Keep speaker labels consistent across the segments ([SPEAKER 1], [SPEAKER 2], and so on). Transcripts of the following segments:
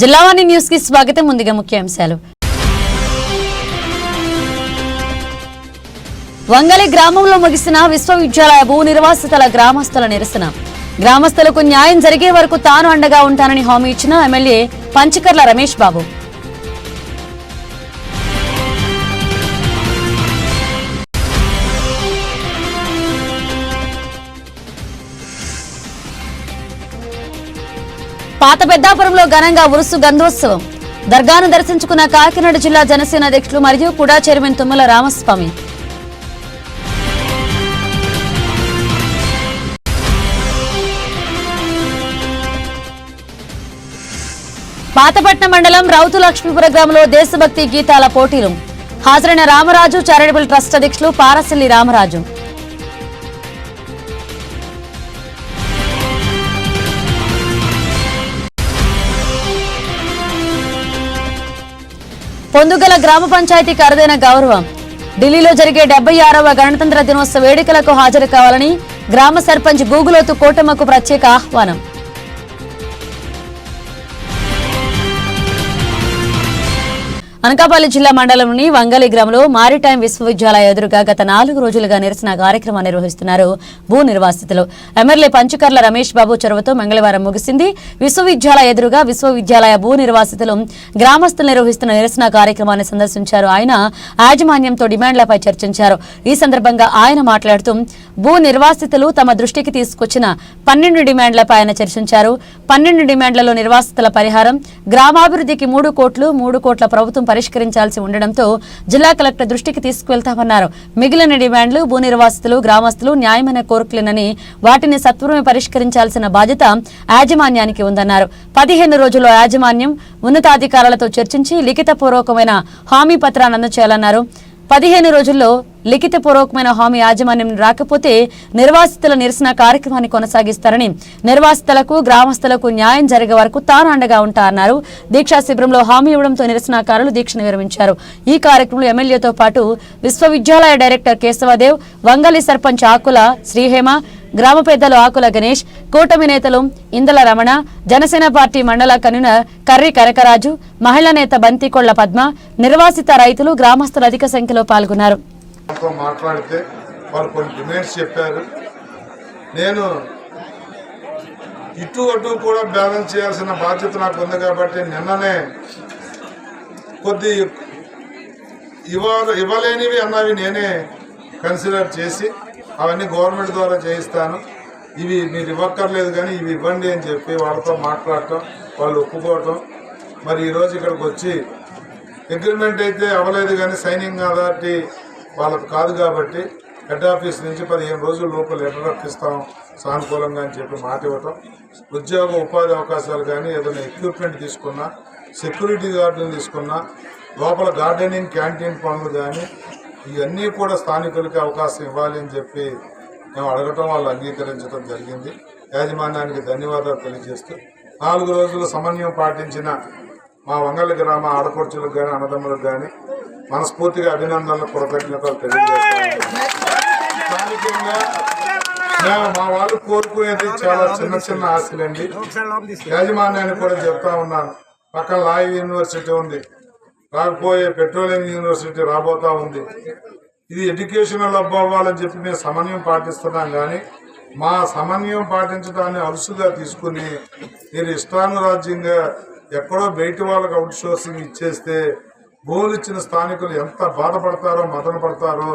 [SPEAKER 1] Jillavani news కి స్వాగతం. ముందుగా ముఖ్యాంశాలు. వంగలి గ్రామంలో ముగిసిన విశ్వవిద్యాలయ భూ నిర్వాసితుల గ్రామస్తుల నిరసన. గ్రామస్తులకు న్యాయం జరిగే వరకు తాను అండగా ఉంటానని హామీ ఇచ్చిన ఎమ్మెల్యే పంచకర్ల రమేష్ బాబు. పాత పెద్దాపురంలో ఘనంగా ఉరుసు గంధోత్సవం. దర్గాను దర్శించుకున్న కాకినాడ జిల్లా జనసేన అధ్యక్షులు మరియు కుడా చైర్మన్ తుమ్మల రామస్వామి. పాతపట్నం మండలం రౌతు లక్ష్మీపుర గ్రామంలో దేశభక్తి గీతాల పోటీలు. హాజరైన రామరాజు చారిటబుల్ ట్రస్ట్ అధ్యక్షులు పారసిల్లి రామరాజు. పొందుగల గ్రామ పంచాయతీకి అరుదైన గౌరవం. ఢిల్లీలో జరిగే 76వ గణతంత్ర దినోత్సవ వేడుకలకు హాజరు కావాలని గ్రామ సర్పంచ్ గూగులోతు కోటమ్మకు ప్రత్యేక ఆహ్వానం. అనకాపల్లి జిల్లా మండలంలోని వంగలి గ్రామంలో మారిటైమ్ విశ్వవిద్యాలయ ఎదురుగా గత 4 రోజులుగా నిరసన కార్యక్రమం నిర్వహిస్తున్నారు భూ నిర్వాసితులు. ఎమ్మెల్యే పంచకర్ల రమేష్ బాబు చొరవతో మంగళవారం ముగిసింది. విశ్వవిద్యాలయ ఎదురుగా విశ్వవిద్యాలయ భూ నిర్వాసితులు గ్రామస్తులు నిర్వహిస్తున్న నిరసన కార్యక్రమాన్ని సందర్శించారు. ఆయన యాజమాన్యంతో డిమాండ్లపై చర్చించారు. ఈ సందర్భంగా ఆయన మాట్లాడుతూ భూ నిర్వాసితులు తమ దృష్టికి తీసుకొచ్చిన 12 డిమాండ్లపై ఆయన చర్చించారు. 12 డిమాండ్లలో నిర్వాసితుల పరిహారం, గ్రామాభివృద్ధికి 3 కోట్ల ప్రభుత్వం పరిష్కరించాల్సి ఉండడంతో జిల్లా కలెక్టర్ దృష్టికి తీసుకువెళ్తామన్నారు. మిగిలిన డిమాండ్లు భూ నిర్వాసితులు గ్రామస్తులు న్యాయమైన కోరికలేనని వాటిని సత్వరమే పరిష్కరించాల్సిన బాధ్యత యాజమాన్యానికి ఉందన్నారు. 15 రోజుల్లో యాజమాన్యం ఉన్నతాధికారులతో చర్చించి లిఖితపూర్వకమైన హామీ పత్రాన్ని అందజేయాలన్నారు. 15 రోజుల్లో లిఖితపూర్వకమైన హామీ యాజమాన్యం రాకపోతే నిర్వాసితుల నిరసన కార్యక్రమాన్ని కొనసాగిస్తారని, నిర్వాసితులకు గ్రామస్తులకు న్యాయం జరిగే వరకు తాను అండగా ఉంటారన్నారు. దీక్షా శిబిరంలో హామీ ఇవ్వడంతో నిరసనకారులు దీక్షను విరమించారు. ఈ కార్యక్రమంలో ఎమ్మెల్యేతో పాటు విశ్వవిద్యాలయ డైరెక్టర్ కేశవదేవ్, వంగలి సర్పంచ్ ఆకుల శ్రీహేమ, గ్రామ పెద్దలు ఆకుల గణేష్, కూటమి నేతలు ఇందల రమణ, జనసేన పార్టీ మండల కన్వీనర్ కర్రి కనకరాజు, మహిళా నేత బంతికొళ్ల పద్మ, నిర్వాసిత రైతులు, గ్రామస్తులు అధిక సంఖ్యలో పాల్గొన్నారు.
[SPEAKER 2] మాట్లాడితే వాళ్ళు కొన్ని డిమాండ్స్ చెప్పారు. నేను ఇటు అటు కూడా బ్యాలెన్స్ చేయాల్సిన బాధ్యత నాకు ఉంది కాబట్టి నిన్ననే కొద్ది ఇవ్వలేనివి అన్నవి నేనే కన్సిడర్ చేసి అవన్నీ గవర్నమెంట్ ద్వారా చేయిస్తాను, ఇవి మీరు ఇవ్వక్కర్లేదు కానీ ఇవి ఇవ్వండి అని చెప్పి వాళ్ళతో మాట్లాడటం, వాళ్ళు ఒప్పుకోవటం. మరి ఈరోజు ఇక్కడికి వచ్చి అగ్రిమెంట్ అయితే అవ్వలేదు కానీ సైనింగ్ అథారిటీ వాళ్ళకు కాదు కాబట్టి హెడ్ ఆఫీస్ నుంచి 15 రోజుల లోపల లెటర్ రప్పిస్తాం సానుకూలంగా అని చెప్పి మాట ఇవ్వటం. ఉద్యోగ ఉపాధి అవకాశాలు కానీ ఏదైనా ఎక్విప్మెంట్ తీసుకున్నా, సెక్యూరిటీ గార్డులు తీసుకున్నా, లోపల గార్డెనింగ్ క్యాంటీన్ పనులు కానీ ఇవన్నీ కూడా స్థానికులకి అవకాశం ఇవ్వాలి అని చెప్పి మేము అడగటం, వాళ్ళు అంగీకరించడం జరిగింది. యాజమాన్యానికి ధన్యవాదాలు తెలియజేస్తూ 4 రోజులు సమన్వయం పాటించిన మా వంగలి గ్రామ ఆడపడుచులకు కానీ అన్నదమ్ములకు కానీ మనస్ఫూర్తిగా అభినందనలు, కృతజ్ఞతలు తెలియజేస్తాను. స్థానికంగా మేము మా వాళ్ళు కోరుకునేది చాలా చిన్న ఆశలండి. యాజమాన్యాన్ని కూడా చెప్తా ఉన్నాను, పక్కన లా యూనివర్సిటీ ఉంది, రాకపోయే పెట్రోలియం యూనివర్సిటీ రాబోతా ఉంది. ఇది ఎడ్యుకేషనల్ హబ్ అవ్వాలని చెప్పి మేము సమన్వయం పాటిస్తున్నాం కానీ మా సమన్వయం పాటించడాన్ని అలుసుగా తీసుకుని మీరు ఇష్టానురాజ్యంగా ఎక్కడో బయట వాళ్ళకి అవుట్ సోర్సింగ్ ఇచ్చేస్తే భూములు ఇచ్చిన స్థానికులు ఎంత బాధపడతారో, మదన పడతారో.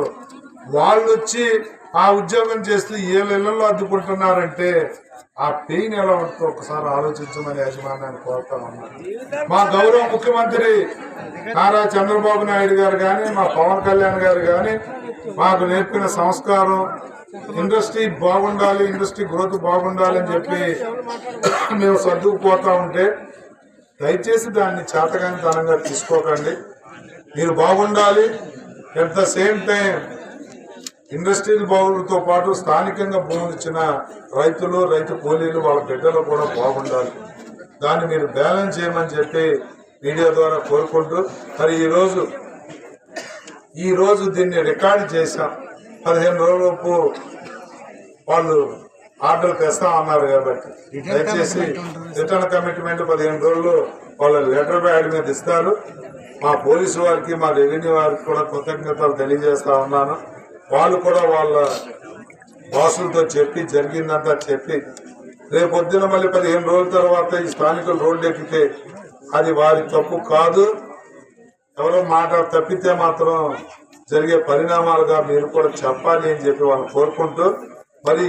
[SPEAKER 2] వాళ్ళు వచ్చి ఆ ఉద్యోగం చేస్తూ ఏళ్ళలో అడ్డుకుంటున్నారంటే ఆ పెయిన్ ఎలా ఉంటుందో ఒకసారి ఆలోచించమని యాజమాన్యాన్ని కోరుతా ఉన్నాను. మా గౌరవ ముఖ్యమంత్రి నారా చంద్రబాబు నాయుడు గారు కానీ, మా పవన్ కళ్యాణ్ గారు కానీ మాకు నేర్పిన సంస్కారం, ఇండస్ట్రీ బాగుండాలి, ఇండస్ట్రీ గ్రోత్ బాగుండాలి అని చెప్పి మేము సర్దుకుపోతా ఉంటే దయచేసి దాన్ని చేతగానితనంగా తీసుకోకండి. మీరు బాగుండాలి, at the same time industrial బాగులతో పాటు స్థానికంగా భూములు ఇచ్చిన రైతులు, రైతు కూలీలు, వాళ్ళ బిడ్డలు కూడా బాగుండాలి. దాన్ని మీరు బ్యాలెన్స్ చేయమని చెప్పి మీడియా ద్వారా కోరుకుంటూ, మరి ఈరోజు దీన్ని రికార్డు చేశాం. 15 రోజులలోపు వాళ్ళు ఆర్డర్ తెస్తామన్నారు కాబట్టి దయచేసి రిటర్న్ కమిట్మెంట్ 15 రోజులు వాళ్ళ లెటర్ ప్యాడ్ మీద ఇస్తారు. మా పోలీసు వారికి, మా రెవెన్యూ వారికి కూడా కృతజ్ఞతలు తెలియజేస్తా ఉన్నాను. వాళ్ళు కూడా వాళ్ళ బాసులతో చెప్పి జరిగిందంతా చెప్పి రేపొద్దున మళ్ళీ 15 రోజుల తర్వాత ఈ స్థానికులు రోడ్డు ఎక్కితే అది వారి తప్పు కాదు, ఎవరో మాట తప్పితే మాత్రం జరిగే పరిణామాలుగా మీరు కూడా చెప్పాలి అని చెప్పి వాళ్ళు కోరుకుంటూ, మరి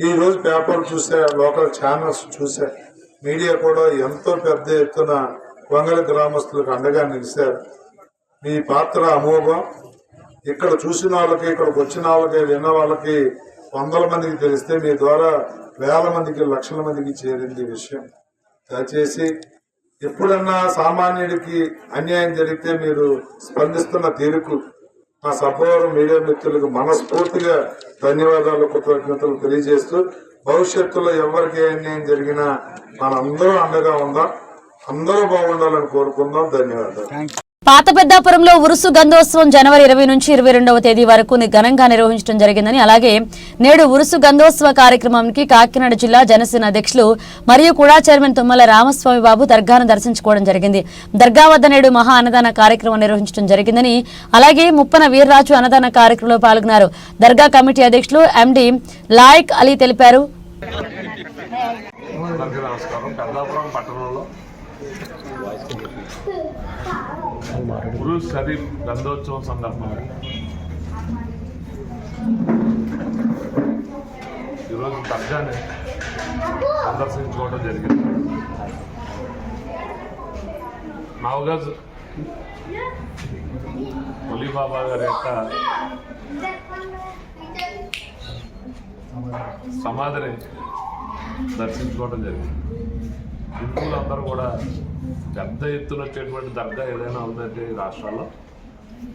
[SPEAKER 2] ఈ రోజు పేపర్ చూసే, లోకల్ ఛానల్స్ చూసే, మీడియా కూడా ఎంతో పెద్ద ఎత్తున వంగల గ్రామస్తులకు అండగా నిలిచారు. మీ పాత్ర అమోఘం. ఇక్కడ చూసిన వాళ్ళకి, ఇక్కడికి వచ్చిన వాళ్ళకి, విన్న వాళ్ళకి వందల మందికి తెలిస్తే మీ ద్వారా వేల మందికి, లక్షల మందికి చేరింది విషయం. దయచేసి ఎప్పుడన్నా సామాన్యుడికి అన్యాయం జరిగితే మీరు స్పందిస్తున్న తీరుకు మా సభవరం మీడియా మిత్రులకు మనస్ఫూర్తిగా ధన్యవాదాలు, కృతజ్ఞతలు తెలియజేస్తూ, భవిష్యత్తులో ఎవరికి అన్యాయం జరిగినా మనందరం అండగా ఉందాం, అందరూ బాగుండాలని కోరుకుందాం. ధన్యవాదాలు.
[SPEAKER 1] పాత పెద్దాపురంలో ఉరుసు గంధోత్సవం జనవరి 20 నుంచి 22వ తేదీ వరకు ఘనంగా నిర్వహించడం జరిగిందని, అలాగే నేడు ఉరుసు గంధోత్సవ కార్యక్రమానికి కాకినాడ జిల్లా జనసేన అధ్యక్షులు మరియు కూడా చైర్మన్ తుమ్మల రామస్వామి బాబు దర్గాను దర్శించుకోవడం జరిగింది. దర్గా వద్ద నేడు మహా అన్నదాన కార్యక్రమం నిర్వహించడం జరిగిందని, అలాగే ముప్పన వీర్రాజు అన్నదాన కార్యక్రమంలో పాల్గొన్నారు. దర్గా కమిటీ అధ్యక్షులు ఎండి లాయక్ అలీ తెలిపారు.
[SPEAKER 3] ఉరుస్ షరీఫ్ గంధోత్సవం సందర్భంగా ఈరోజు దర్గాని సందర్శించుకోవడం జరిగింది. నవగజ్ ఒలీబాబా గారి యొక్క సమాధిని దర్శించుకోవడం జరిగింది. హిందువులందరూ కూడా పెద్ద ఎత్తున వచ్చేటువంటి దర్గా ఏదైనా ఉందంటే ఈ రాష్ట్రాల్లో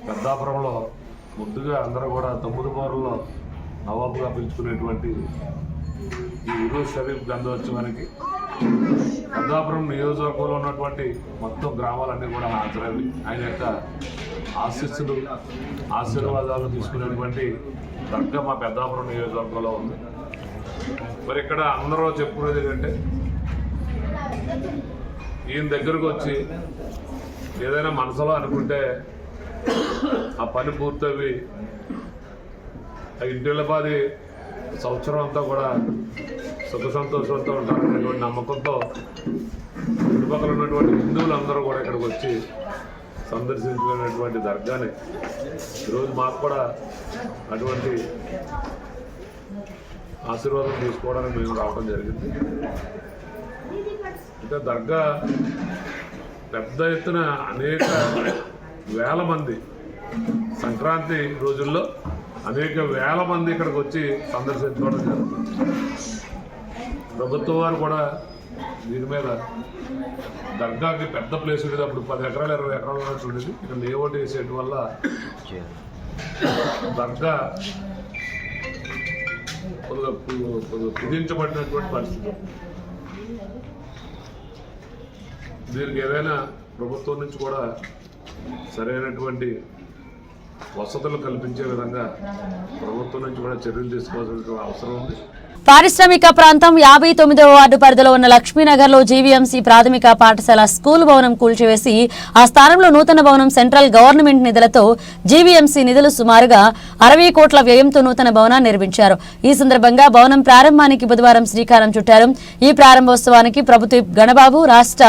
[SPEAKER 3] పెద్దాపురంలో ముందుగా అందరూ కూడా 9 బోర్లలో నవాబుగా పిలుచుకునేటువంటి ఈ ఉరుస్ షరీఫ్ గంధోత్సవానికి పెద్దాపురం నియోజకవర్గంలో ఉన్నటువంటి మొత్తం గ్రామాలన్నీ కూడా హాజరవి ఆయన యొక్క ఆశీర్వాదాలు తీసుకునేటువంటి దర్గా మా పెద్దాపురం నియోజకవర్గంలో ఉంది. మరి ఇక్కడ అందరూ చెప్పుకునేది ఏంటంటే, ఈయన దగ్గరకు వచ్చి ఏదైనా మనసులో అనుకుంటే ఆ పని పూర్తవి ఆ ఇంటిల్లపాది సంవత్సరం అంతా కూడా సుఖ సంతోషంతో ఉంటారనేటువంటి నమ్మకంతో చుట్టుపక్కల ఉన్నటువంటి హిందువులందరూ కూడా ఇక్కడికి వచ్చి సందర్శించుకునేటువంటి దర్గాని ఈరోజు మాకు కూడా అటువంటి ఆశీర్వాదం తీసుకోవడానికి మేము రావడం జరిగింది. ఇంకా దర్గా పెద్ద ఎత్తున అనేక వేల మంది సంక్రాంతి రోజుల్లో అనేక వేల మంది ఇక్కడికి వచ్చి సందర్శించుకోవడం జరుగుతుంది. ప్రభుత్వం వారు కూడా దీని మీద దర్గాకి పెద్ద ప్లేస్ ఉండేది. అప్పుడు 10 ఎకరాలు 20 ఎకరాలు ఉన్నట్టు ఉండేది. ఇక్కడ లేఅవుట్ వేసేటి వల్ల దర్గా కుదించబడినటువంటి పరిస్థితి. దీనికి ఏదైనా ప్రభుత్వం నుంచి కూడా సరైనటువంటి వసతులు కల్పించే విధంగా ప్రభుత్వం నుంచి కూడా చర్యలు తీసుకోవాల్సిన అవసరం ఉంది.
[SPEAKER 1] పారిశ్రామిక ప్రాంతం 59వ వార్డు పరిధిలో ఉన్న లక్ష్మీనగర్ లో జీవీఎంసీ ప్రాథమిక పాఠశాల స్కూల్ భవనం కూల్చివేసి ఆ స్థానంలో నూతన భవనం సెంట్రల్ గవర్నమెంట్ నిధులతో జీవీఎంసీ నిధులు సుమారుగా 60 కోట్ల వ్యయంతో నూతన భవనాన్ని నిర్మించారు. ఈ సందర్భంగా భవనం ప్రారంభానికి బుధవారం శ్రీకారం చుట్టారు. ఈ ప్రారంభోత్సవానికి ప్రభుత్వ గణబాబు, రాష్ట్ర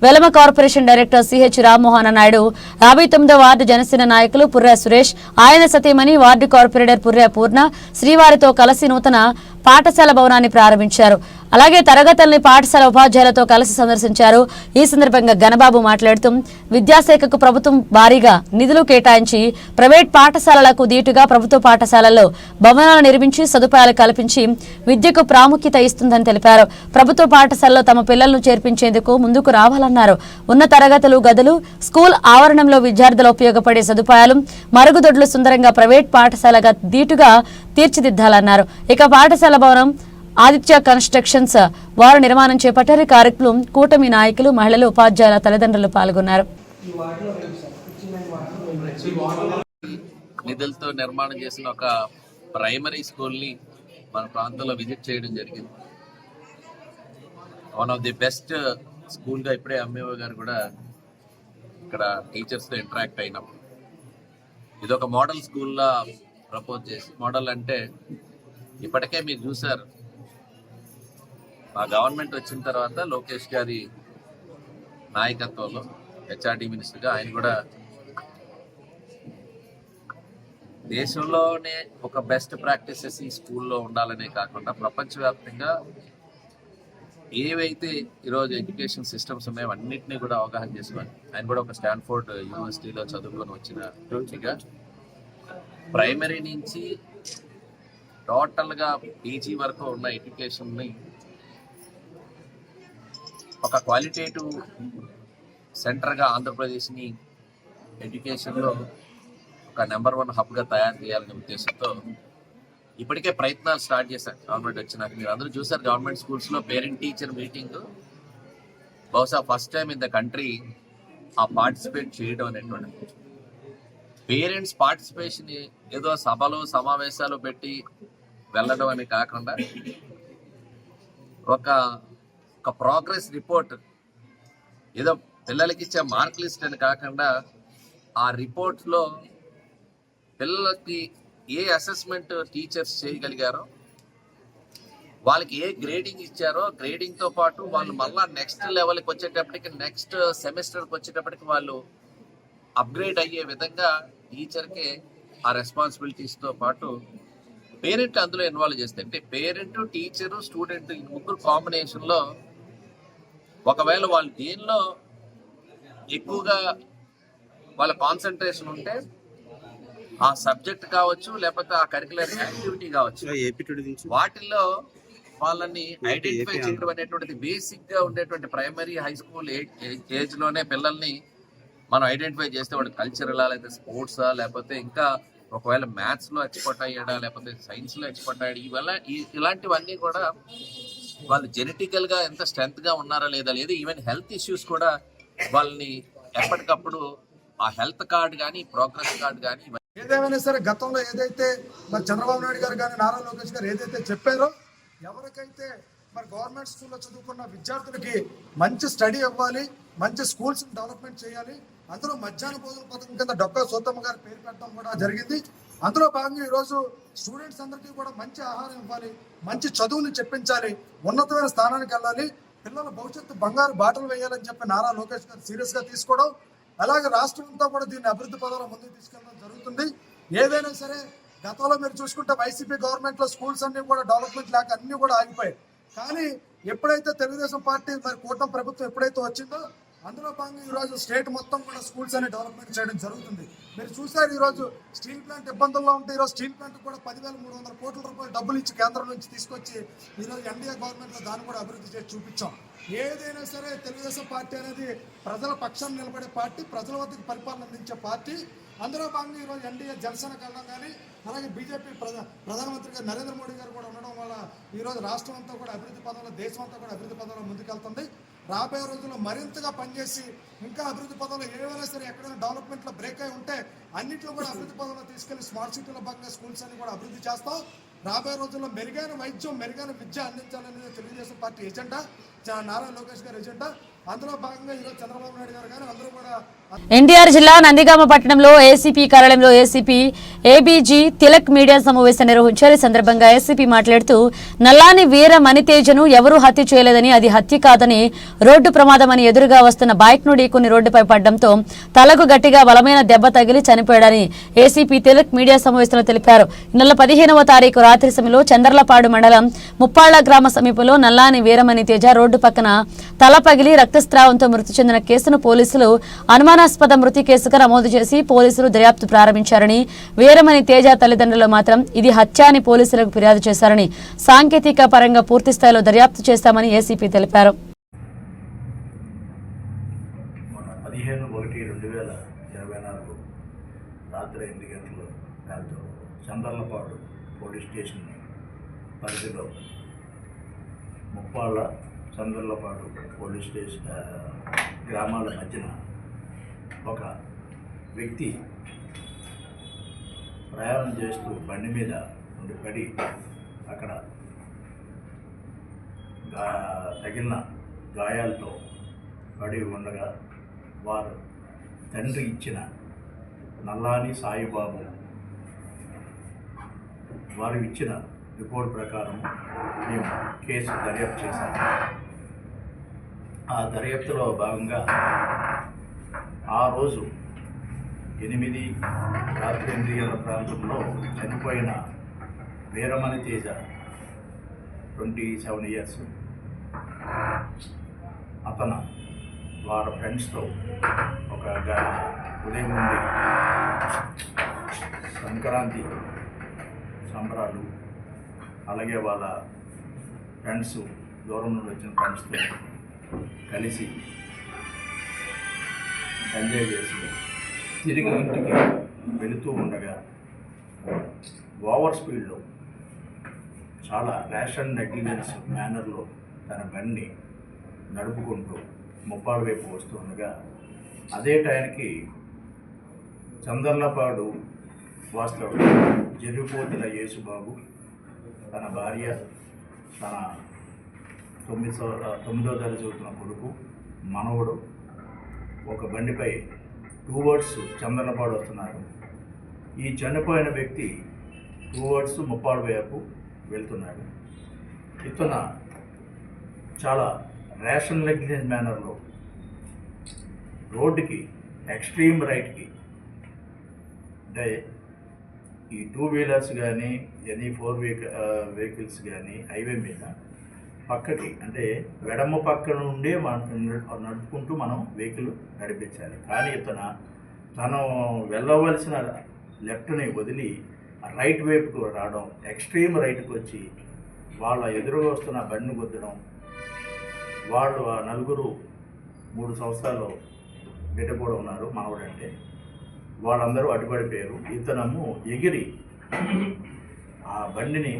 [SPEAKER 1] Velama corporation director CH Rammohan Naidu, 59వ వార్డు జనసేన నాయకులు పుర్రె సురేష్, ఆయన సతీమణి వార్డు కార్పొరేటర్ పుర్రె పూర్ణ శ్రీవారితో కలిసి నూతన పాఠశాల భవనాన్ని ప్రారంభించారు. అలాగే తరగతుల్ని పాఠశాల ఉపాధ్యాయులతో కలిసి సందర్శించారు. ఈ సందర్భంగా గణబాబు మాట్లాడుతూ విద్యాశాఖకు ప్రభుత్వం భారీగా నిధులు కేటాయించి ప్రైవేట్ పాఠశాలలకు దీటుగా ప్రభుత్వ పాఠశాలల్లో భవనాలు నిర్మించి సదుపాయాలు కల్పించి విద్యకు ప్రాముఖ్యత ఇస్తుందని తెలిపారు. ప్రభుత్వ పాఠశాలలో తమ పిల్లలను చేర్పించేందుకు ముందుకు రావాలన్నారు. ఉన్న తరగతులు, గదులు, స్కూల్ ఆవరణంలో విద్యార్థులు ఉపయోగపడే సదుపాయాలు, మరుగుదొడ్లు సుందరంగా ప్రైవేట్ పాఠశాలగా దీటుగా తీర్చిదిద్దాలన్నారు. ఇక పాఠశాల భవనం ఆదిత్య కన్స్ట్రక్షన్స్ వారు నిర్మాణం చేపట్టారు. కార్యక్రమం కూటమి నాయకులు, మహిళలు, ఉపాధ్యాయుల తల్లిదండ్రులు పాల్గొన్నారు.
[SPEAKER 4] నిధులతో నిర్మాణం చేసిన ఒక ప్రైమరీ స్కూల్ని మన ప్రాంతంలో విజిట్ చేయడం జరిగింది. వన్ ఆఫ్ ది బెస్ట్ స్కూల్గా ఇప్పుడే ఎంఈఓ గారు కూడా ఇక్కడ టీచర్స్తో ఇంటరాక్ట్ అయినప్పుడు ఇదొక మోడల్ స్కూల్లా ప్రపోజ్ చేసి, మోడల్ అంటే ఇప్పటికే మీరు చూసారు ఆ గవర్నమెంట్ వచ్చిన తర్వాత లోకేష్ గారి నాయకత్వంలో హెచ్ఆర్డి మినిస్టర్గా ఆయన కూడా దేశంలోనే ఒక బెస్ట్ ప్రాక్టీసెస్ ఈ స్కూల్లో ఉండాలనే కాకుండా ప్రపంచవ్యాప్తంగా ఏవైతే ఈరోజు ఎడ్యుకేషన్ సిస్టమ్స్ ఉన్నాయో అన్నింటినీ కూడా అవగాహన చేసుకొని, ఆయన కూడా ఒక స్టాన్ఫోర్డ్ యూనివర్సిటీలో చదువుకొని వచ్చిన వ్యక్తిగా ప్రైమరీ నుంచి టోటల్గా పీజీ వరకు ఉన్న ఎడ్యుకేషన్ని ఒక క్వాలిటేటివ్ సెంటర్గా ఆంధ్రప్రదేశ్ని ఎడ్యుకేషన్లో ఒక నెంబర్ 1 హబ్గా తయారు చేయాలనే ఉద్దేశంతో ఇప్పటికే ప్రయత్నాలు స్టార్ట్ చేశారు గవర్నమెంట్ వచ్చినాక. మీరు అందరూ చూసారు గవర్నమెంట్ స్కూల్స్లో పేరెంట్ టీచర్ మీటింగ్ బహుశా first time in the country ఆ పార్టిసిపేట్ చేయడం అనేటువంటి. పేరెంట్స్ పార్టిసిపేషన్ ఏదో సభలు సమావేశాలు పెట్టి వెళ్ళడం అని కాకుండా ఒక ప్రోగ్రెస్ రిపోర్ట్ ఏదో పిల్లలకి ఇచ్చే మార్క్ లిస్ట్ అని కాకుండా ఆ రిపోర్ట్లో పిల్లలకి ఏ అసెస్మెంట్ టీచర్స్ చేయగలిగారో, వాళ్ళకి ఏ గ్రేడింగ్ ఇచ్చారో, గ్రేడింగ్తో పాటు వాళ్ళు మళ్ళా నెక్స్ట్ లెవెల్కి వచ్చేటప్పటికి, నెక్స్ట్ సెమిస్టర్కి వచ్చేటప్పటికి వాళ్ళు అప్గ్రేడ్ అయ్యే విధంగా టీచర్కి ఆ రెస్పాన్సిబిలిటీస్తో పాటు పేరెంట్ అందులో ఇన్వాల్వ్ చేస్తే, అంటే పేరెంట్, టీచరు, స్టూడెంట్ ఈ ముగ్గురు కాంబినేషన్లో ఒకవేళ వాళ్ళు దేనిలో ఎక్కువగా వాళ్ళ కాన్సన్ట్రేషన్ ఉంటే ఆ సబ్జెక్ట్ కావచ్చు, లేకపోతే ఆ కరికులర్ యాక్టివిటీ కావచ్చు, వాటిల్లో వాళ్ళని ఐడెంటిఫై చేయడం అనేటువంటిది బేసిక్ గా ఉండేటువంటి ప్రైమరీ హై స్కూల్ ఏజ్ లోనే పిల్లల్ని మనం ఐడెంటిఫై చేస్తే వాడు కల్చరలా, లేకపోతే స్పోర్ట్సా, లేకపోతే ఇంకా ఒకవేళ మ్యాథ్స్ లో ఎక్స్పర్ట్ అయ్యాడా, లేకపోతే సైన్స్ లో ఎక్స్పర్ట్ అయ్యాడు, ఇలాంటివన్నీ కూడా వాళ్ళు జెనెటికల్ గా ఎంత స్ట్రెంత్ గా ఉన్నారా లేదా, లేదు ఈవెన్ హెల్త్ ఇష్యూస్ కూడా వాళ్ళని ఎప్పటికప్పుడు ఆ హెల్త్ కార్డు కానీ, ప్రోగ్రెస్ కార్డు కానీ,
[SPEAKER 5] ఏదేమైనా సరే గతంలో ఏదైతే మరి చంద్రబాబు నాయుడు గారు కానీ నారా లోకేష్ గారు ఏదైతే చెప్పారో, ఎవరికైతే మరి గవర్నమెంట్ స్కూల్లో చదువుకున్న విద్యార్థులకి మంచి స్టడీ ఇవ్వాలి, మంచి స్కూల్స్ డెవలప్మెంట్ చేయాలి, అందులో మధ్యాహ్న భోజన పథకం కింద డొక్కా సోతమ్మ గారి పేరు పెట్టడం కూడా జరిగింది. అందులో భాగంగా ఈరోజు స్టూడెంట్స్ అందరికీ కూడా మంచి ఆహారం ఇవ్వాలి, మంచి చదువుని చెప్పించాలి, ఉన్నతమైన స్థానానికి వెళ్ళాలి, పిల్లల భవిష్యత్తు బంగారు బాటలు వేయాలని చెప్పి నారా లోకేష్ గారు సీరియస్గా తీసుకోవడం, అలాగే రాష్ట్రం అంతా కూడా దీన్ని అభివృద్ధి పదంలో ముందుకు తీసుకెళ్ళడం జరుగుతుంది. ఏదైనా సరే గతంలో మీరు చూసుకుంటే వైసీపీ గవర్నమెంట్లో స్కూల్స్ అన్ని కూడా డెవలప్మెంట్ లేక అన్ని కూడా ఆగిపోయాయి. కానీ ఎప్పుడైతే తెలుగుదేశం పార్టీ మరి కూటమి ప్రభుత్వం ఎప్పుడైతే వచ్చిందో, అందులో భాగంగా ఈరోజు స్టేట్ మొత్తం కూడా స్కూల్స్ అన్ని డెవలప్మెంట్ చేయడం జరుగుతుంది. మీరు చూసారు ఈరోజు స్టీల్ ప్లాంట్ ఇబ్బందుల్లో ఉంటే ఈరోజు స్టీల్ ప్లాంట్ కూడా 10,300 కోట్ల రూపాయలు డబ్బులు ఇచ్చి కేంద్రం నుంచి తీసుకొచ్చి ఈరోజు ఎన్డీఏ గవర్నమెంట్లో దాన్ని కూడా అభివృద్ధి చేసి చూపించాం. ఏదైనా సరే తెలుగుదేశం పార్టీ అనేది ప్రజల పక్షాన్ని నిలబడే పార్టీ, ప్రజల వద్దకు పరిపాలన అందించే పార్టీ. అందులో భాగంగా ఈరోజు ఎన్డీఏ జనసేనకు వెళ్ళడం కానీ, అలాగే బీజేపీ ప్రధానమంత్రి గారు నరేంద్ర మోడీ గారు కూడా ఉండడం వల్ల ఈరోజు రాష్ట్రం అంతా కూడా అభివృద్ధి పదంలో, దేశం అంతా కూడా అభివృద్ధి పదంలో ముందుకెళ్తుంది. రాబోయే రోజుల్లో మరింతగా పనిచేసి ఇంకా అభివృద్ధి పదంలో ఏవైనా సరే ఎక్కడైనా డెవలప్మెంట్లో బ్రేక్ అయి ఉంటే అన్నింటిలో కూడా అభివృద్ధి పదంలో తీసుకెళ్లి స్మార్ట్ సిటీలో భాగంగా స్కూల్స్ అన్ని కూడా అభివృద్ధి చేస్తాం. రాబోయే రోజుల్లో మెరుగైన వైద్యం, మెరుగైన విద్య అందించాలనేది తెలుగుదేశం పార్టీ ఎజెండా, నారా లోకేష్ గారి ఎజెండా. అందులో భాగంగా ఈరోజు చంద్రబాబు నాయుడు గారు కానీ అందరూ కూడా
[SPEAKER 1] ఎన్టీఆర్ జిల్లా నందిగామ పట్టణంలో ఏసీపీ కార్యాలయంలో ఏసీపీ ఏబీజీ తిలక్ మీడియా సమావేశం నిర్వహించారు. ఈ సందర్భంగా ఏసీపీ మాట్లాడుతూ నల్లాని వీర మణితేజను ఎవరూ హత్య చేయలేదని, అది హత్య కాదని, రోడ్డు ప్రమాదమని ఎదురుగా వస్తున్న బైక్ ను ఢీకొని రోడ్డుపై పడడంతో తలకు గట్టిగా బలమైన దెబ్బ తగిలి చనిపోయాడని ఏసీపీ తిలక్ మీడియా సమావేశంలో తెలిపారు. ఈ నెల 15వ తారీఖు రాత్రి సమయంలో చంద్రలపాడు మండలం ముప్పాళ్ల గ్రామ సమీపంలో నల్లాని వీరమణితేజ రోడ్డు పక్కన తల పగిలి రక్తస్రావంతో మృతి చెందిన కేసును పోలీసులు అనుమానాస్పద మృతి కేసుగా నమోదు చేసి పోలీసులు దర్యాప్తు ప్రారంభించారని, వీరమణి తేజ తల్లిదండ్రులు మాత్రం ఇది హత్య అని పోలీసులకు ఫిర్యాదు చేశారని, సాంకేతిక పరంగా పూర్తి స్థాయిలో దర్యాప్తు చేస్తామని ఏసీపీ తెలిపారు.
[SPEAKER 6] 15/1/2024 రాత్రి 8 గంటల ప్రాంతంలో చందర్లపాడు పోలీస్ స్టేషన్ పరిధిలో ముప్పాళ్ళ చందర్లపాడు పోలీస్ స్టేషన్ గ్రామాల మధ్యన ఒక వ్యక్తి ప్రయాణం చేస్తూ బండి మీద ఉండి పడి అక్కడ తగిలిన గాయాలతో పడి ఉండగా వారు తండ్రి ఇచ్చిన నల్లాని సాయిబాబు వారు ఇచ్చిన రిపోర్ట్ ప్రకారం మేము కేసు దర్యాప్తు చేశాము. ఆ దర్యాప్తులో భాగంగా ఆ రోజు 8 రాత్రి 8 గంటల ప్రాంతంలో చనిపోయిన వీరమణి తేజ 27 years అతను వారి ఫ్రెండ్స్తో ఒక ఉదయం నుండి సంక్రాంతి సంబరాలు, అలాగే వాళ్ళ ఫ్రెండ్స్ దూరం నుండి వచ్చిన ఫ్రెండ్స్తో కలిసి ఎంజాయ్ చేసి తిరిగి ఇంటికి వెళుతూ ఉండగా ఓవర్ స్పీడ్లో చాలా ర్యాష్ అండ్ నెగ్లిజెన్స్ మేనర్లో తన బండిని నడుపుకుంటూ ముప్పాళ్ళ వైపు వస్తుండగా అదే టైంకి చందర్లపాడు వాస్తవుడు జరిగిపోతున్న యేసుబాబు తన భార్య, తన 9వ తరగతి చదువుతున్న కొడుకు, మనవడు ఒక బండిపై టువర్డ్స్ చందర్లపాడు వస్తున్నారు. ఈ చనిపోయిన వ్యక్తి టువర్డ్స్ ముప్పాళ్ళ వైపు వెళ్తున్నాడు. ఇతను చాలా ర్యాష్ అండ్ నెగ్లిజెన్స్ మేనర్లో రోడ్డుకి ఎక్స్ట్రీమ్ రైట్కి, అంటే ఈ 2 వీలర్స్ కానీ ఎనీ 4 వెహికల్స్ కానీ హైవే మీద పక్కకి, అంటే ఎడమ పక్క నుండే నడుపుకుంటూ మనం వెహికల్ నడిపించాలి. కానీ తను వెళ్ళవలసిన లెఫ్ట్ని వదిలి రైట్ వైపుకు రావడం, ఎక్స్ట్రీమ్ రైట్కి వచ్చి వాళ్ళ ఎదురుగా వస్తున్న బండిని గుద్దడం. వాళ్ళు ఆ నలుగురు 3 సంవత్సరాలు బిడ్డ కూడా ఉన్నారు, మనవడంటే. వాళ్ళందరూ అడ్డుపడిపోయారు. ఇతనము ఎగిరి ఆ బండిని,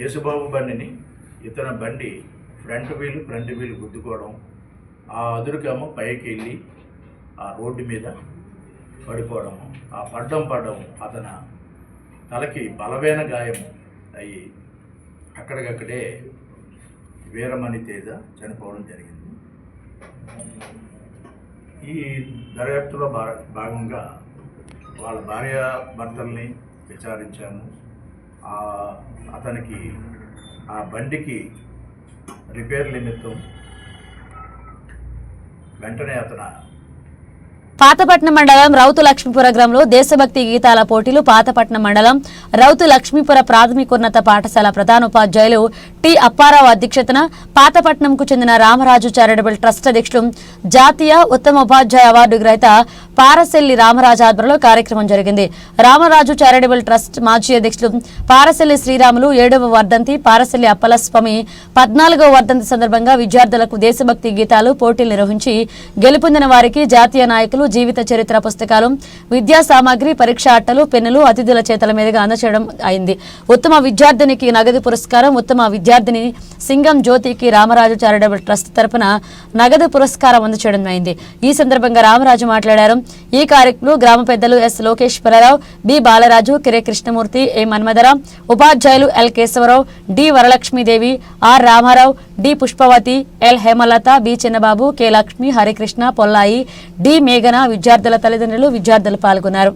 [SPEAKER 6] యేసుబాబు బండిని, ఇతని బండి ఫ్రంట్ వీల్ గుద్దుకోవడం, ఆ అదురుకేమో పైకి వెళ్ళి ఆ రోడ్డు మీద పడిపోవడము. ఆ పడ్డం అతని తలకి బలమైన గాయము అయ్యి అక్కడికక్కడే వీరమణి తేజ చనిపోవడం జరిగింది. ఈ దర్యాప్తులో భాగంగా వాళ్ళ భార్యాభర్తల్ని విచారించాము. అతనికి ఆ బండికి రిపేర్ నిమిత్తం వెంటనే అతను
[SPEAKER 1] పాతపట్నం మండలం రౌతు లక్ష్మీపుర గ్రామంలో దేశభక్తి గీతాల పోటీలు పాతపట్నం మండలం రౌతు లక్ష్మీపుర ప్రాథమికోన్నత పాఠశాల ప్రధానోపాధ్యాయులు టి అప్పారావు అధ్యక్షతన పాతపట్నంకు చెందిన రామరాజు చారిటబుల్ ట్రస్ట్ అధ్యక్షులు జాతీయ ఉత్తమ ఉపాధ్యాయ అవార్డు గ్రహీత పారసెల్లి రామరాజు ఆధ్వర్యంలో కార్యక్రమం జరిగింది. రామరాజు చారిటబుల్ ట్రస్ట్ మాజీ అధ్యక్షులు పారసెల్లి శ్రీరాములు 7వ వర్ధంతి, పారసెల్లి అప్పలస్వామి 14వ వర్ధంతి సందర్భంగా విద్యార్థులకు దేశభక్తి గీతాలు పోటీలు నిర్వహించి గెలుపొందిన వారికి జాతీయ నాయకులు జీవిత చరిత్ర పుస్తకాలు, విద్యా సామాగ్రి, పరీక్ష అట్టలు, పెన్నులు అతిథుల చేతుల మీదుగా అందచేయడం అయింది. ఉత్తమ విద్యార్థినికి నగదు పురస్కారం, ఉత్తమ విద్యార్థిని సింగం జ్యోతికి రామరాజు చారిటబుల్ ట్రస్ట్ తరపున నగదు పురస్కారం అందచేయడం అయింది. ఈ సందర్భంగా రామరాజు మాట్లాడారు. ఈ కార్యక్రమంలో గ్రామ పెద్దలు S Lokeswara Rao, B Balaraju, Kere Krishnamurthy, A Manmadha Rao, ఉపాధ్యాయులు L Kesava Rao, D Varalakshmi Devi, R Rama Rao, D Pushpavathi, L Hemalatha, B Chinnababu, K Lakshmi, Harikrishna, Pollayi, D మేఘన, విద్యార్థుల తల్లిదండ్రులు, విద్యార్థులు పాల్గొన్నారు.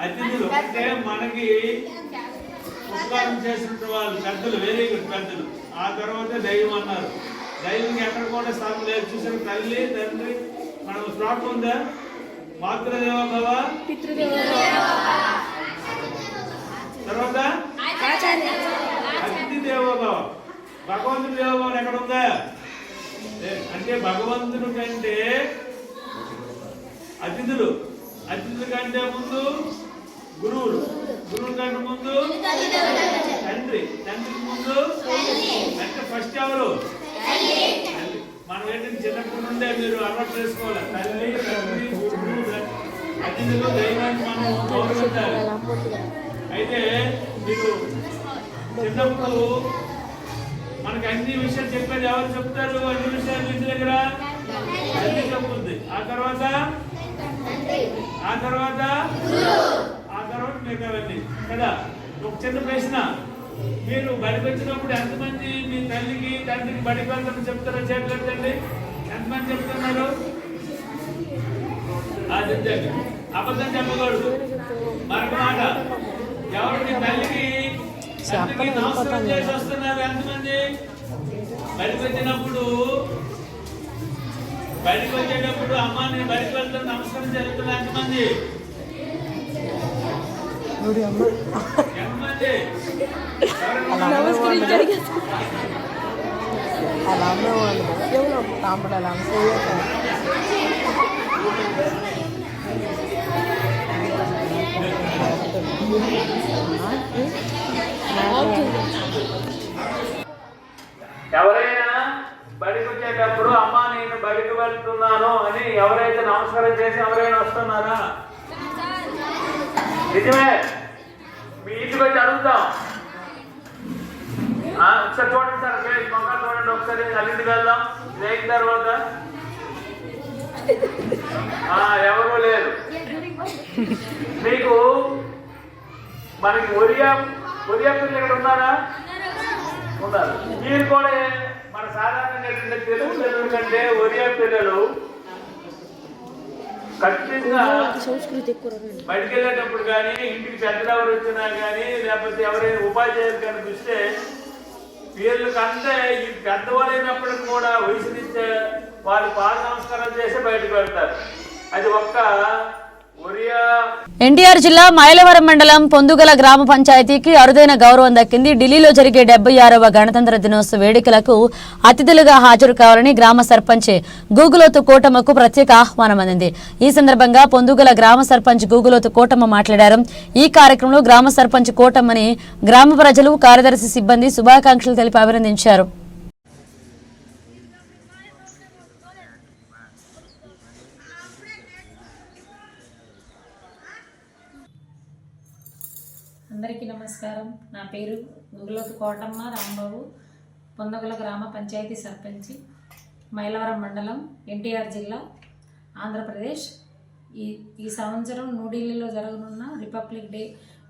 [SPEAKER 7] అతిథులు అంటే మనకి ఉపకారం చేసిన వాళ్ళు పెద్దలు, వెరీ గుడ్ పెద్దలు. ఆ తర్వాత దైవం అన్నారు. దైవంకి ఎక్కడ కూడా స్థానం లేదు. చూసిన తల్లి, తండ్రి, మనం శ్లోకం ఉందా? మాతృదేవ భవ, తర్వాత అతిథి దేవోభవ, భగవంతుడి దేవోభవ ఎక్కడ ఉందా? అంటే భగవంతుడి కంటే అతిథుల కంటే ముందు గురువులు, గురువుల కంటే ముందు తండ్రి, తండ్రికి ముందు అంటే ఫస్ట్ ఎవరు? మనం ఏంటంటే చిన్నప్పటి నుండే మీరు అలవాటు చేసుకోవాలి. తల్లి, తండ్రి, గురువు, అతిథులు, దైవాన్ని మనం గౌరవించాలి. అయితే మీరు చిన్నప్పుడు మనకి అన్ని విషయాలు చెప్పేది ఎవరు చెప్తారు? అన్ని విషయాలు ఇంటి దగ్గర తల్లి చెప్పుద్ది. ఆ తర్వాత మిగతావన్నీ కదా. ఒక చిన్న ప్రశ్న, మీరు బడికి వచ్చినప్పుడు ఎంతమంది మీ తల్లికి తండ్రికి బడికి వెళ్తారని చెప్తారో చేతులు ఎత్తండి. ఎంతమంది చెప్తున్నారు? అది అబద్ధం చెప్పకూడదు. మరొక మాట, ఎవరు మీ తల్లికి తండ్రికి నమస్కారం చేసి వస్తున్నారు? ఎంతమంది? బడికి వచ్చేటప్పుడు అమ్మ నేను బడికి వెళ్తాను నమస్కారం జరుగుతున్నా ఎంతమంది? ఎంతమంది? ఎవరైనా బడికి వచ్చేటప్పుడు అమ్మ నేను బడికి వెళ్తున్నాను అని ఎవరైతే నమస్కారం చేసి ఎవరైనా వస్తున్నారా? నిజమే. మీ ఇంటికి వచ్చి అడుగుతాం. ఒకసారి చూడండి సార్, మొక్కలు చూడండి ఒకసారి. అల్లింటికి వెళ్దాం. అయిన తర్వాత ఎవరూ లేరు. మీకు మనకి ఒరియా పిల్లలు ఇక్కడ ఉన్నారా? ఉన్నారు. మీరు కూడా మన సాధారణంగా తెలుగు పిల్లల కంటే ఒరియా పిల్లలు ఖచ్చితంగా బయటికి వెళ్ళేటప్పుడు కానీ ఇంటికి పెద్దలు ఎవరు వచ్చినా కానీ లేకపోతే ఎవరైనా ఉపాధ్యాయులు కనిపిస్తే వీళ్ళకంటే ఈ పెద్దవాళ్ళైనప్పటికి కూడా వయసునిచ్చే వాళ్ళు పాద నమస్కారం చేసి బయటకు వెళ్తారు. అది ఒక్క
[SPEAKER 1] ఎన్టీఆర్ జిల్లా మైలవరం మండలం పొందుగల గ్రామ పంచాయతీకి అరుదైన గౌరవం దక్కింది. ఢిల్లీలో జరిగే 76వ గణతంత్ర దినోత్సవ వేడుకలకు అతిథులుగా హాజరు కావాలని గ్రామ సర్పంచ్ గూగులోతు కోటమ్మకు ప్రత్యేక ఆహ్వానం అందింది. ఈ సందర్భంగా పొందుగల గ్రామ సర్పంచ్ గూగులోతు కోటమ్మ మాట్లాడారు. ఈ కార్యక్రమంలో గ్రామ సర్పంచ్ కోటమ్మని గ్రామ ప్రజలు, కార్యదర్శి సిబ్బంది శుభాకాంక్షలు తెలిపి అభినందించారు.
[SPEAKER 8] అందరికీ నమస్కారం. నా పేరు గూగులోతు కోటమ్మ రాంబాబు, పొందగల గ్రామ పంచాయతీ సర్పంచి, మైలవరం మండలం, ఎన్టీఆర్ జిల్లా, ఆంధ్రప్రదేశ్. ఈ సంవత్సరం న్యూఢిల్లీలో జరగనున్న రిపబ్లిక్ డే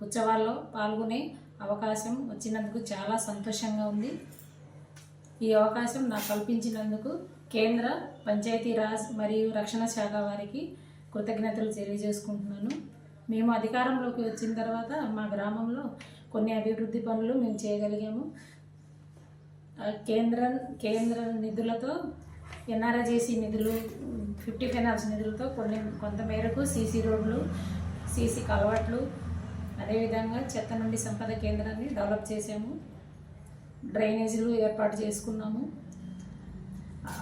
[SPEAKER 8] ఉత్సవాల్లో పాల్గొనే అవకాశం వచ్చినందుకు చాలా సంతోషంగా ఉంది. ఈ అవకాశం నాకు కల్పించినందుకు కేంద్ర పంచాయతీరాజ్ మరియు రక్షణ శాఖ వారికి కృతజ్ఞతలు తెలియజేసుకుంటున్నాను. మేము అధికారంలోకి వచ్చిన తర్వాత మా గ్రామంలో కొన్ని అభివృద్ధి పనులు మేము చేయగలిగాము. కేంద్ర నిధులతో, ఎన్ఆర్ఐజేసీ నిధులు, 50 ఫైనాన్స్ నిధులతో కొంత మేరకు సీసీ రోడ్లు, సీసీ కలవట్లు, అదేవిధంగా చెత్త నుండి సంపద కేంద్రాన్ని డెవలప్ చేసాము. డ్రైనేజీలు ఏర్పాటు చేసుకున్నాము.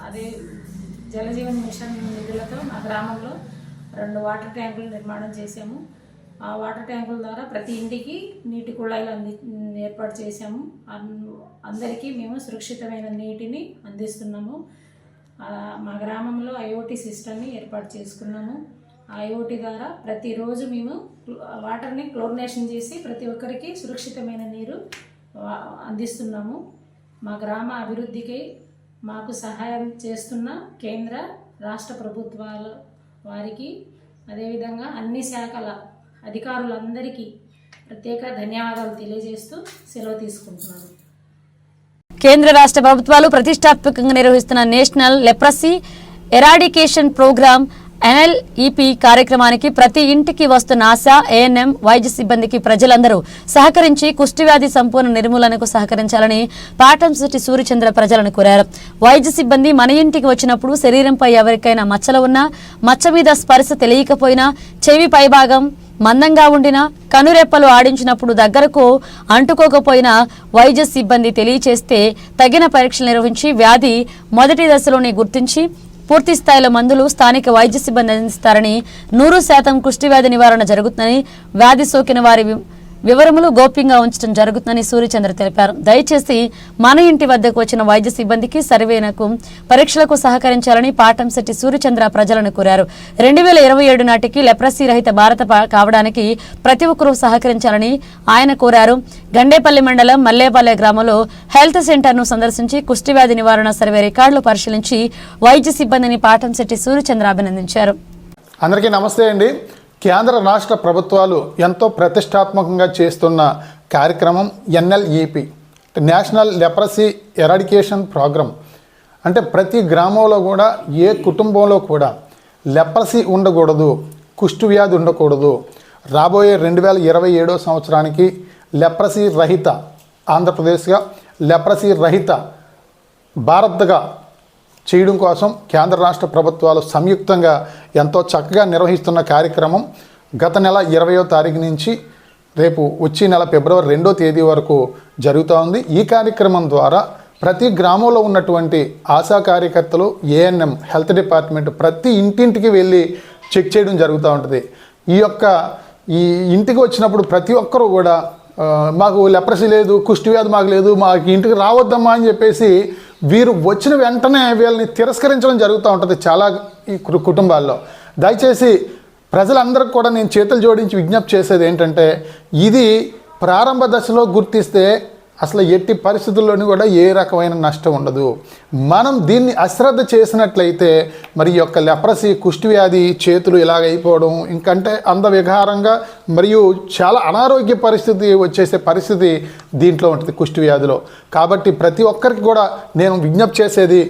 [SPEAKER 8] అదే జలజీవన్ మిషన్ నిధులతో మా గ్రామంలో 2 వాటర్ ట్యాంకులు నిర్మాణం చేశాము. ఆ వాటర్ ట్యాంకుల ద్వారా ప్రతి ఇంటికి నీటి కుళాయిలు ఏర్పాటు చేశాము. అందరికీ మేము సురక్షితమైన నీటిని అందిస్తున్నాము. మా గ్రామంలో ఐఓటీ సిస్టమ్ని ఏర్పాటు చేసుకున్నాము. ఐఓటీ ద్వారా ప్రతిరోజు మేము వాటర్ని క్లోరినేషన్ చేసి ప్రతి ఒక్కరికి సురక్షితమైన నీరు అందిస్తున్నాము. మా గ్రామ అభివృద్ధికి మాకు సహాయం చేస్తున్న కేంద్ర రాష్ట్ర ప్రభుత్వాల వారికి, అదేవిధంగా అన్ని శాఖల అధికారులందరికీ ప్రత్యేక ధన్యవాదాలు తెలియజేస్తూ సెలవు తీసుకుంటున్నాను.
[SPEAKER 1] కేంద్ర రాష్ట్ర ప్రభుత్వాలు ప్రతిష్టాత్మకంగా నిర్వహిస్తున్న national leprosy eradication programme NLEP కార్యక్రమానికి ప్రతి ఇంటికి వస్తున్న ఆశా, ANM వైద్య సిబ్బందికి ప్రజలందరూ సహకరించి కుష్ఠవ్యాధి సంపూర్ణ నిర్మూలనకు సహకరించాలని పాటంశెట్టి సూర్యచంద్ర ప్రజలను కోరారు. వైద్య సిబ్బంది మన ఇంటికి వచ్చినప్పుడు శరీరంపై ఎవరికైనా మచ్చలు ఉన్నా, మచ్చ మీద స్పర్శ తెలియకపోయినా, చెవి పైభాగం మందంగా ఉండినా, కనురెప్పలు ఆడించినప్పుడు దగ్గరకు అంటుకోకపోయినా వైద్య సిబ్బంది తెలియచేస్తే తగిన పరీక్షలు నిర్వహించి వ్యాధి మొదటి దశలోనే గుర్తించి పూర్తి స్థాయిలో మందులు స్థానిక వైద్య సిబ్బంది అందిస్తారని, 100% కుష్ఠవ్యాధి నివారణ జరుగుతుందని, వ్యాధి సోకిన వారి వివరములు గోప్యంగా ఉంచడం జరుగుతుందని సూర్యచంద్ర తెలిపారు. దయచేసి మన ఇంటి వద్దకు వచ్చిన వైద్య సిబ్బందికి సర్వేలకు పరీక్షలకు సహకరించాలని పాటంశెట్టి సూర్యచంద్ర ప్రజలను కోరారు. 2027 నాటికి లెప్రసీ రహిత భారత కావడానికి ప్రతి ఒక్కరూ సహకరించాలని ఆయన కోరారు. గండేపల్లి మండలం మల్లేపల్లె గ్రామంలో హెల్త్ సెంటర్ను సందర్శించి కుష్టివ్యాధి నివారణ సర్వే రికార్డులు పరిశీలించి వైద్య సిబ్బందిని పాటంశెట్టి సూర్యచంద్ర అభినందించారు.
[SPEAKER 9] అందరికీ నమస్తే అండి. కేంద్ర రాష్ట్ర ప్రభుత్వాలు ఎంతో ప్రతిష్టాత్మకంగా చేస్తున్న కార్యక్రమం NLEP, national leprosy eradication programme. అంటే ప్రతి గ్రామంలో కూడా ఏ కుటుంబంలో కూడా లెప్రసీ ఉండకూడదు, కుష్ఠవ్యాధి ఉండకూడదు. రాబోయే 2027 సంవత్సరానికి లెప్రసీ రహిత ఆంధ్రప్రదేశ్గా, లెప్రసీ రహిత భారత్గా చేయడం కోసం కేంద్ర రాష్ట్ర ప్రభుత్వాలు సంయుక్తంగా ఎంతో చక్కగా నిర్వహిస్తున్న కార్యక్రమం గత నెల 20వ తారీఖు నుంచి రేపు వచ్చే నెల ఫిబ్రవరి 2వ తేదీ వరకు జరుగుతూ ఉంది. ఈ కార్యక్రమం ద్వారా ప్రతి గ్రామంలో ఉన్నటువంటి ఆశా కార్యకర్తలు, ANM హెల్త్ డిపార్ట్మెంట్ ప్రతి ఇంటింటికి వెళ్ళి చెక్ చేయడం జరుగుతూ ఉంటుంది. ఈ ఇంటికి వచ్చినప్పుడు ప్రతి ఒక్కరూ కూడా మాకు లెప్రసీ లేదు, కుష్ఠవ్యాధి మాకు లేదు, మాకు ఇంటికి రావద్దమ్మా అని చెప్పేసి వీరు వచ్చిన వెంటనే వీళ్ళని తిరస్కరించడం జరుగుతూ ఉంటుంది చాలా ఈ కుటుంబాల్లో. దయచేసి ప్రజలందరికీ కూడా నేను చేతులు జోడించి విజ్ఞప్తి చేసేది ఏంటంటే, ఇది ప్రారంభ దశలో గుర్తిస్తే అసలు ఎట్టి పరిస్థితుల్లోనూ కూడా ఏ రకమైన నష్టం ఉండదు. మనం దీన్ని అశ్రద్ధ చేసినట్లయితే మరి ఈ యొక్క లెప్రసీ కుష్ఠవ్యాధి చేతులు ఇలాగైపోవడం, ఇంకంటే అందవిహారంగా మరియు చాలా అనారోగ్య పరిస్థితి వచ్చేసే పరిస్థితి దీంట్లో ఉంటుంది కుష్ఠవ్యాధిలో. కాబట్టి ప్రతి ఒక్కరికి కూడా నేను విజ్ఞప్తి చేసేది,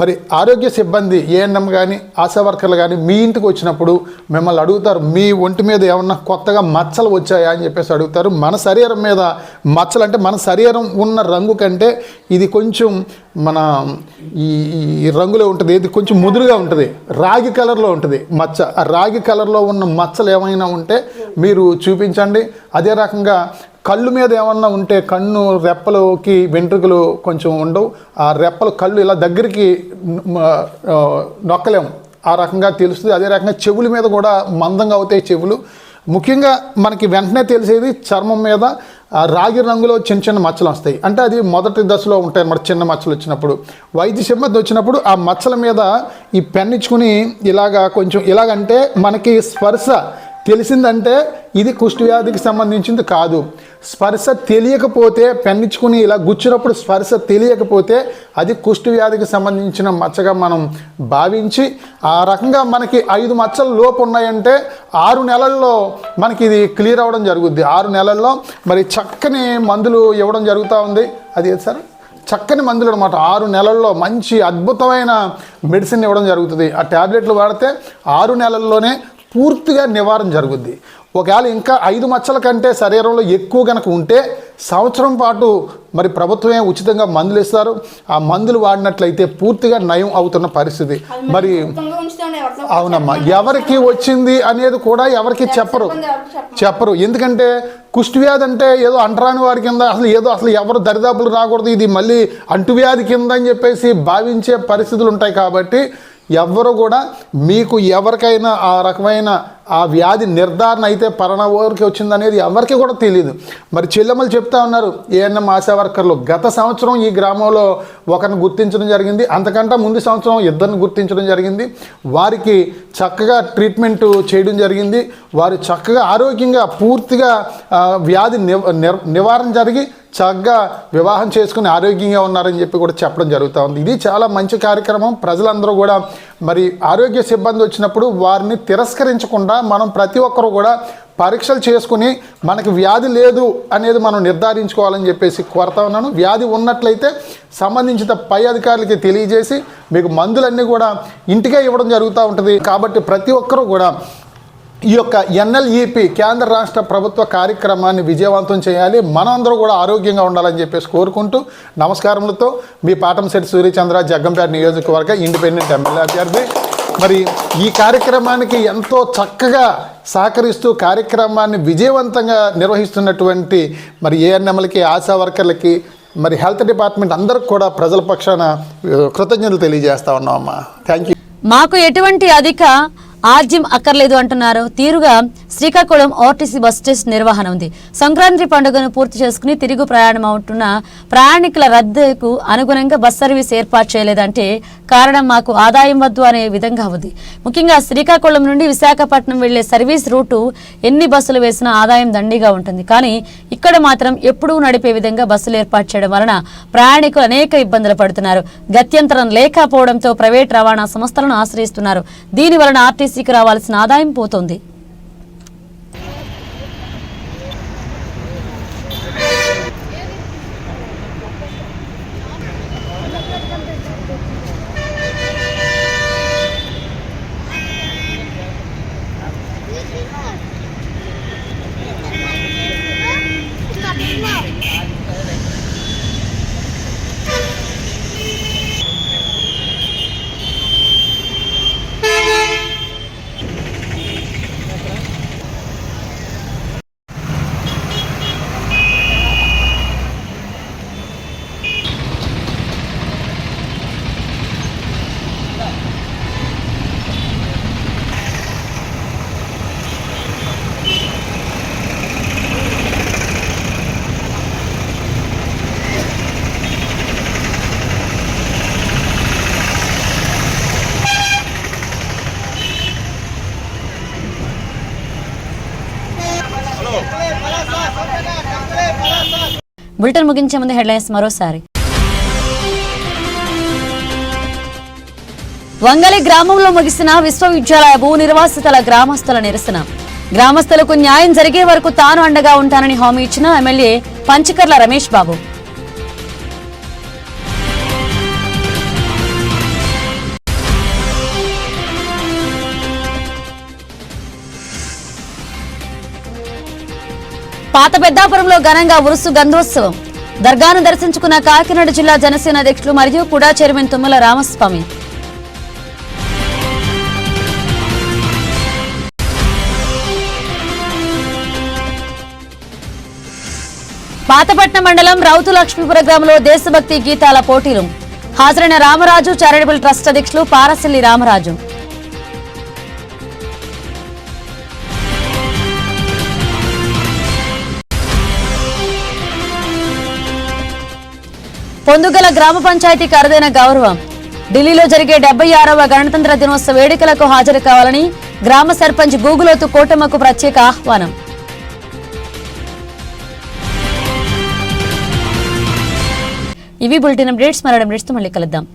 [SPEAKER 9] మరి ఆరోగ్య సిబ్బంది ANM కానీ ఆశా వర్కర్లు కానీ మీ ఇంటికి వచ్చినప్పుడు మిమ్మల్ని అడుగుతారు, మీ ఒంటి మీద ఏమన్నా కొత్తగా మచ్చలు వచ్చాయా అని చెప్పేసి అడుగుతారు. మన శరీరం మీద మచ్చలు అంటే మన శరీరం ఉన్న రంగు కంటే ఇది కొంచెం మన ఈ రంగులో ఉంటుంది, ఇది కొంచెం ముదురుగా ఉంటుంది, రాగి కలర్లో ఉంటుంది మచ్చ. ఆ రాగి కలర్లో ఉన్న మచ్చలు ఏమైనా ఉంటే మీరు చూపించండి. అదే రకంగా కళ్ళు మీద ఏమన్నా ఉంటే, కన్ను రెప్పలకి వెంట్రుకలు కొంచెం ఉండవు, ఆ రెప్పలు కళ్ళు ఇలా దగ్గరికి నొక్కలేము, ఆ రకంగా తెలుస్తుంది. అదే రకంగా చెవుల మీద కూడా మందంగా అవుతాయి చెవులు. ముఖ్యంగా మనకి వెంటనే తెలిసేది చర్మం మీద రాగి రంగులో చిన్న చిన్న మచ్చలు వస్తాయి. అంటే అది మొదటి దశలో ఉంటాయి. మరి చిన్న మచ్చలు వచ్చినప్పుడు వైద్య సిబ్బంది వచ్చినప్పుడు ఆ మచ్చల మీద ఈ పెన్నిచ్చుకుని ఇలాగా కొంచెం ఇలాగంటే మనకి స్పర్శ తెలిసిందంటే ఇది కుష్ఠవ్యాధికి సంబంధించింది కాదు. స్పర్శ తెలియకపోతే పెన్నిచ్చుకుని ఇలా గుచ్చినప్పుడు స్పర్శ తెలియకపోతే అది కుష్ఠవ్యాధికి సంబంధించిన మచ్చగా మనం భావించి, ఆ రకంగా మనకి 5 మచ్చలు లోపు ఉన్నాయంటే 6 నెలల్లో మనకి ఇది క్లియర్ అవ్వడం జరుగుద్ది. 6 నెలల్లో మరి చక్కని మందులు ఇవ్వడం జరుగుతూ ఉంది. అది సార్ చక్కని మందులు అనమాట. 6 నెలల్లో మంచి అద్భుతమైన మెడిసిన్ ఇవ్వడం జరుగుతుంది. ఆ ట్యాబ్లెట్లు వాడితే 6 నెలల్లోనే పూర్తిగా నివారణ జరుగుద్ది. ఒకవేళ ఇంకా 5 మచ్చల కంటే శరీరంలో ఎక్కువ కనుక ఉంటే సంవత్సరం పాటు మరి ప్రభుత్వమే ఉచితంగా మందులు ఇస్తారు. ఆ మందులు వాడినట్లయితే పూర్తిగా నయం అవుతున్న పరిస్థితి. మరి అవునమ్మా, ఎవరికి వచ్చింది అనేది కూడా ఎవరికి చెప్పరు. ఎందుకంటే కుష్ఠవ్యాధి అంటే ఏదో అంటరాని వారి కింద, అసలు ఎవరు దరిదాపులు రాకూడదు, ఇది మళ్ళీ అంటువ్యాధి కింద అని చెప్పేసి భావించే పరిస్థితులు ఉంటాయి. కాబట్టి ఎవ్వరు కూడా మీకు ఎవరికైనా ఆ రకమైన ఆ వ్యాధి నిర్ధారణ అయితే ఎవరికి వచ్చిందనేది ఎవరికి కూడా తెలియదు. మరి చెల్లెమ్మలు చెప్తా ఉన్నారు, ANM ఆశా వర్కర్లు గత సంవత్సరం ఈ గ్రామంలో ఒకరిని గుర్తించడం జరిగింది, అంతకంటే ముందు సంవత్సరం 2 గుర్తించడం జరిగింది. వారికి చక్కగా ట్రీట్మెంట్ చేయడం జరిగింది. వారు చక్కగా ఆరోగ్యంగా పూర్తిగా వ్యాధి నివారణ జరిగి చక్కగా వివాహం చేసుకుని ఆరోగ్యంగా ఉన్నారని చెప్పి కూడా చెప్పడం జరుగుతూ ఉంది. ఇది చాలా మంచి కార్యక్రమం. ప్రజలందరూ కూడా మరి ఆరోగ్య సిబ్బంది వచ్చినప్పుడు వారిని తిరస్కరించకుండా మనం ప్రతి ఒక్కరూ కూడా పరీక్షలు చేసుకుని మనకి వ్యాధి లేదు అనేది మనం నిర్ధారించుకోవాలని చెప్పేసి కోరుతా ఉన్నాను. వ్యాధి ఉన్నట్లయితే సంబంధించిన పై అధికారులకి తెలియజేసి మీకు మందులన్నీ కూడా ఇంటికే ఇవ్వడం జరుగుతూ ఉంటుంది. కాబట్టి ప్రతి ఒక్కరూ కూడా ఈ యొక్క NLEP కేంద్ర రాష్ట్ర ప్రభుత్వ కార్యక్రమాన్ని విజయవంతం చేయాలి. మనందరూ కూడా ఆరోగ్యంగా ఉండాలని చెప్పేసి కోరుకుంటూ నమస్కారములతో మీ పాటంశెట్టి సూర్యచంద్ర, జగ్గంపేట నియోజకవర్గ ఇండిపెండెంట్ ఎమ్మెల్యే అభ్యర్థి. మరి ఈ కార్యక్రమానికి ఎంతో చక్కగా సహకరిస్తూ కార్యక్రమాన్ని విజయవంతంగా నిర్వహిస్తున్నటువంటి మరి ANMలకి, ఆశా వర్కర్లకి, మరి హెల్త్ డిపార్ట్మెంట్ అందరికి కూడా ప్రజల పక్షాన కృతజ్ఞతలు తెలియజేస్తా ఉన్నామమ్మా. Thank you.
[SPEAKER 1] మాకు ఎటువంటి అధిక ఆర్జ్యం అక్కర్లేదు అంటున్నారు. తీరుగా శ్రీకాకుళం ఆర్టీసీ బస్ స్టేషన్ నిర్వహణ ఉంది. సంక్రాంతి పండుగను పూర్తి చేసుకుని తిరుగు ప్రయాణం అవుతున్న ప్రయాణికుల రద్దీకు అనుగుణంగా బస్ సర్వీస్ ఏర్పాటు చేయలేదంటే కారణం మాకు ఆదాయం వద్దు అనే విధంగా ఉంది. ముఖ్యంగా శ్రీకాకుళం నుండి విశాఖపట్నం వెళ్లే సర్వీస్ రూటు ఎన్ని బస్సులు వేసినా ఆదాయం దండిగా ఉంటుంది. కానీ ఇక్కడ మాత్రం ఎప్పుడూ నడిపే విధంగా బస్సులు ఏర్పాటు చేయడం వలన ప్రయాణికులు అనేక ఇబ్బందులు పడుతున్నారు. గత్యంతరం లేకపోవడంతో ప్రైవేట్ రవాణా సంస్థలను ఆశ్రయిస్తున్నారు. దీని వలన ఆర్టీసీకి రావాల్సిన ఆదాయం పోతోంది. బులెటిన్ ముగించే ముందు హెడ్లైన్స్ మరోసారి. వంగలి గ్రామంలో ముగిసిన విశ్వవిద్యాలయ భూ నిర్వాసితుల గ్రామస్తుల నిరసన. గ్రామస్తులకు న్యాయం జరిగే వరకు తాను అండగా ఉంటానని హామీ ఇచ్చిన ఎమ్మెల్యే పంచకర్ల రమేష్ బాబు. పాత పెద్దాపురంలో ఘనంగా ఉరుసు గంధోత్సవం. దర్గాను దర్శించుకున్న కాకినాడ జిల్లా జనసేన అధ్యక్షులు మరియు కుడా చైర్మన్ తుమ్మల రామస్వామి. పాతపట్నం మండలం రౌతు లక్ష్మీపుర గ్రామంలో దేశభక్తి గీతాల పోటీలు. హాజరైన రామరాజు చారిటబుల్ ట్రస్ట్ అధ్యక్షులు పారసిల్లి రామరాజు. పొందుగల గ్రామ పంచాయతీకి అరుదైన గౌరవం. ఢిల్లీలో జరిగే 76వ గణతంత్ర దినోత్సవ వేడుకలకు హాజరు కావాలని గ్రామ సర్పంచ్ గూగులోతు కోటమ్మకు ప్రత్యేక ఆహ్వానం. ఇవి బులెటిన్ అప్డేట్స్. మరో అప్డేట్స్తో మళ్ళీ కలుద్దాం.